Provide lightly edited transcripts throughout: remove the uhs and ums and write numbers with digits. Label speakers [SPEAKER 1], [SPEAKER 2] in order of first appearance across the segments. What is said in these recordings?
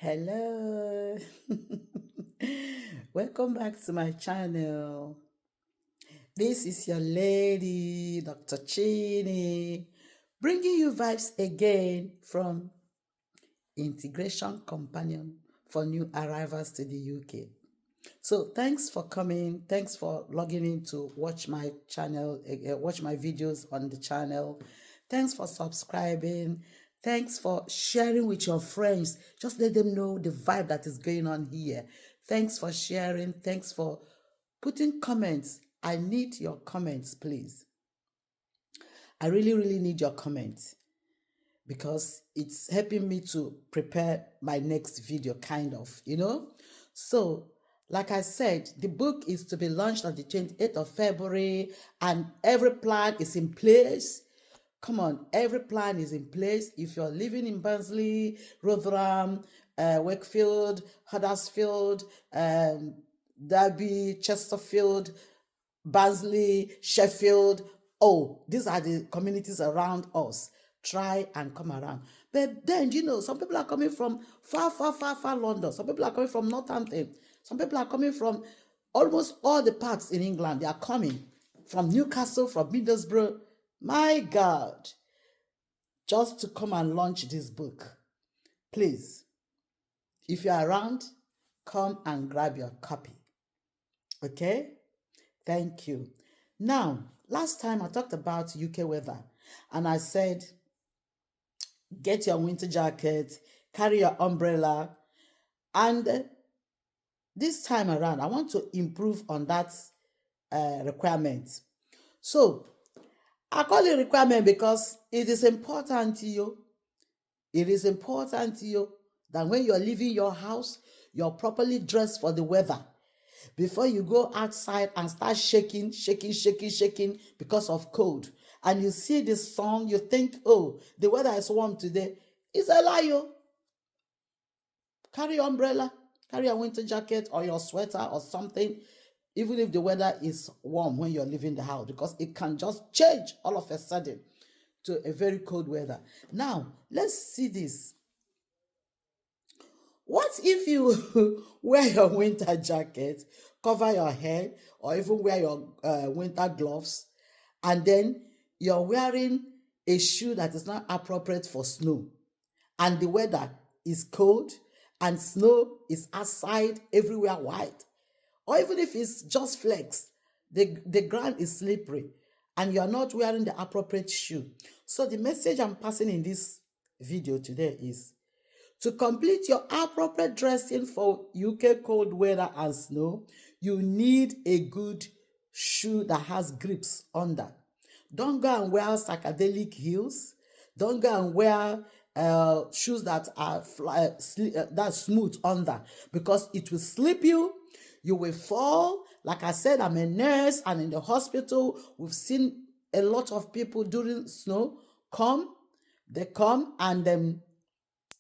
[SPEAKER 1] Hello. Welcome back to my channel. This is your lady, Dr. Chini, bringing you vibes again from Integration Companion for new arrivals to the UK. So thanks for coming. Thanks for logging in to watch my channel, watch my videos on the channel. Thanks for subscribing. Thanks for sharing with your friends. Just let them know the vibe that is going on here. Thanks for sharing. Thanks for putting comments. I need your comments, please. I really, really need your comments because it's helping me to prepare my next video, kind of. So, like I said, the book is to be launched on the 28th of February, and every plan is in place. Come on, every plan is in place. If you're living in Barnsley, Rotherham, Wakefield, Huddersfield, Derby, Chesterfield, Barnsley, Sheffield. Oh, these are the communities around us. Try and come around. But then, some people are coming from far, far, far, far London. Some people are coming from Northampton. Some people are coming from almost all the parts in England. They are coming from Newcastle, from Middlesbrough. My God, just to come and launch this book. Please, if you're around, come and grab your copy. Okay? Thank you. Now, last time I talked about UK weather and I said, get your winter jacket, carry your umbrella. And this time around, I want to improve on that requirement. So, I call it requirement because it is important to you. It is important to you that when you're leaving your house, you're properly dressed for the weather. Before you go outside and start shaking because of cold, and you see this sun, you think, oh, the weather is warm today. It's a lie. Carry your umbrella, carry a winter jacket or your sweater or something, even if the weather is warm when you're leaving the house, because it can just change all of a sudden to a very cold weather. Now, let's see this. What if you wear your winter jacket, cover your head, or even wear your winter gloves, and then you're wearing a shoe that is not appropriate for snow, and the weather is cold, and snow is outside everywhere white, or even if it's just flakes, the ground is slippery, and you're not wearing the appropriate shoe. So the message I'm passing in this video today is, to complete your appropriate dressing for UK cold weather and snow, you need a good shoe that has grips under. Don't go and wear psychedelic heels. Don't go and wear shoes that are that smooth under, because it will slip you. You will fall. Like I said, I'm a nurse, and in the hospital, we've seen a lot of people during snow come. They come and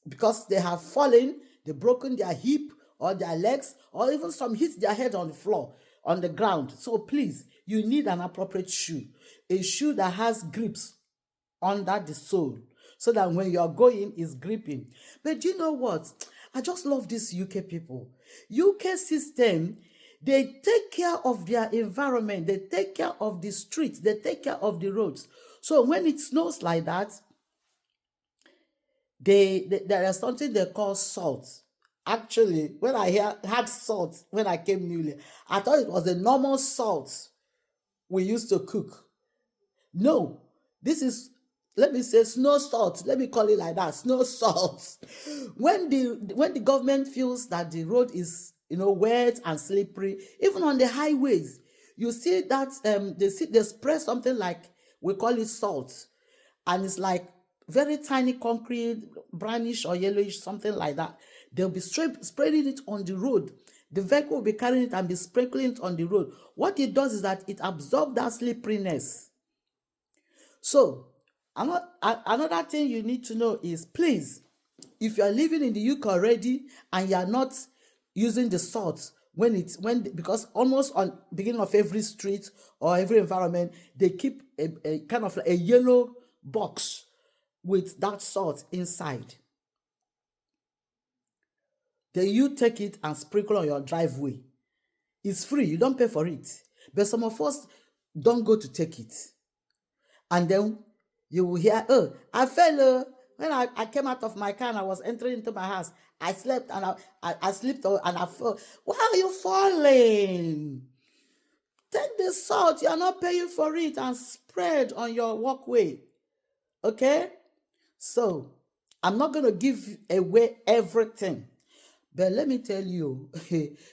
[SPEAKER 1] because they have fallen, they've broken their hip or their legs, or even some hit their head on the floor, on the ground. So please, you need an appropriate shoe, a shoe that has grips under the sole, so that when you're going, it's gripping. But you know what? I just love these UK people. UK system, they take care of their environment, they take care of the streets, they take care of the roads. So when it snows like that, there is something they call salt. Actually, when I had salt when I came newly, I thought it was the normal salt we used to cook. No, this is, let me say, snow salt. Let me call it like that, snow salt. When the government feels that the road is wet and slippery, even on the highways, you see that they spray something like, we call it salt, and it's like very tiny concrete, brownish or yellowish, something like that. They'll be spreading it on the road. The vehicle will be carrying it and be sprinkling it on the road. What it does is that it absorbs that slipperiness. So another thing you need to know is, please, if you are living in the UK already and you are not using the salt, because almost on beginning of every street or every environment, they keep a kind of like a yellow box with that salt inside. Then you take it and sprinkle on your driveway. It's free. You don't pay for it. But some of us don't go to take it. And then you will hear, oh, I fell. When I came out of my car and I was entering into my house, I slept and I slipped and I fell. Why are you falling? Take the salt. You are not paying for it and spread on your walkway. Okay? So, I'm not going to give away everything. But let me tell you,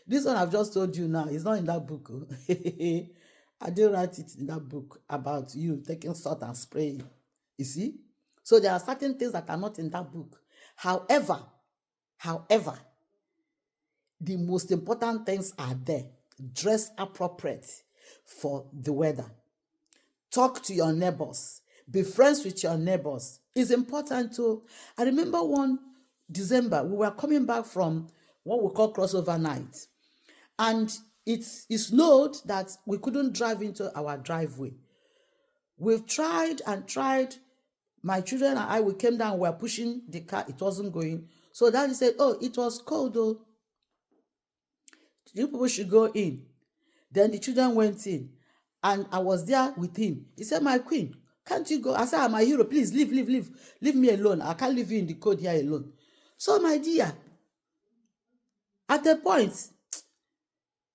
[SPEAKER 1] this one I've just told you now, it's not in that book. I didn't write it in that book about you taking salt and spraying. You see? So there are certain things that are not in that book. However, the most important things are there. Dress appropriate for the weather. Talk to your neighbors. Be friends with your neighbors. It's important to. I remember one December, we were coming back from what we call crossover night. And it snowed that we couldn't drive into our driveway. We've tried and tried. My children and I, we came down, we were pushing the car, it wasn't going. So Daddy said, oh, it was cold though. You people should go in. Then the children went in. And I was there with him. He said, my queen, can't you go? I said, I'm a hero. Please leave. Leave me alone. I can't leave you in the cold here alone. So my dear, at the point,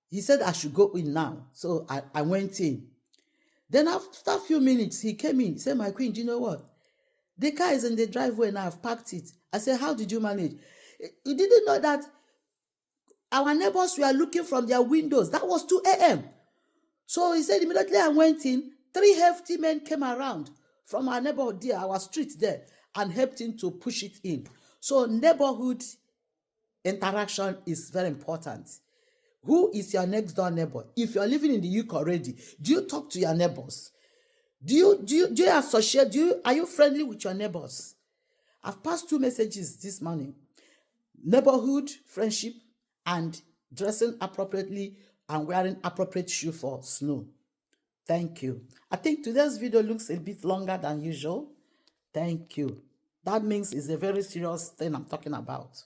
[SPEAKER 1] he said I should go in now. So I went in. Then after a few minutes, he came in. He said, my queen, do you know what? The car is in the driveway now. I've parked it. I said, how did you manage? You didn't know that our neighbors were looking from their windows. That was 2 a.m. So he said, immediately I went in, 3 hefty men came around from our neighborhood there, our street there, and helped him to push it in. So neighborhood interaction is very important. Who is your next door neighbor? If you're living in the UK already, do you talk to your neighbors? Do you associate? Are you friendly with your neighbors? I've passed 2 messages this morning. Neighborhood, friendship, and dressing appropriately and wearing appropriate shoe for snow. Thank you. I think today's video looks a bit longer than usual. Thank you. That means it's a very serious thing I'm talking about.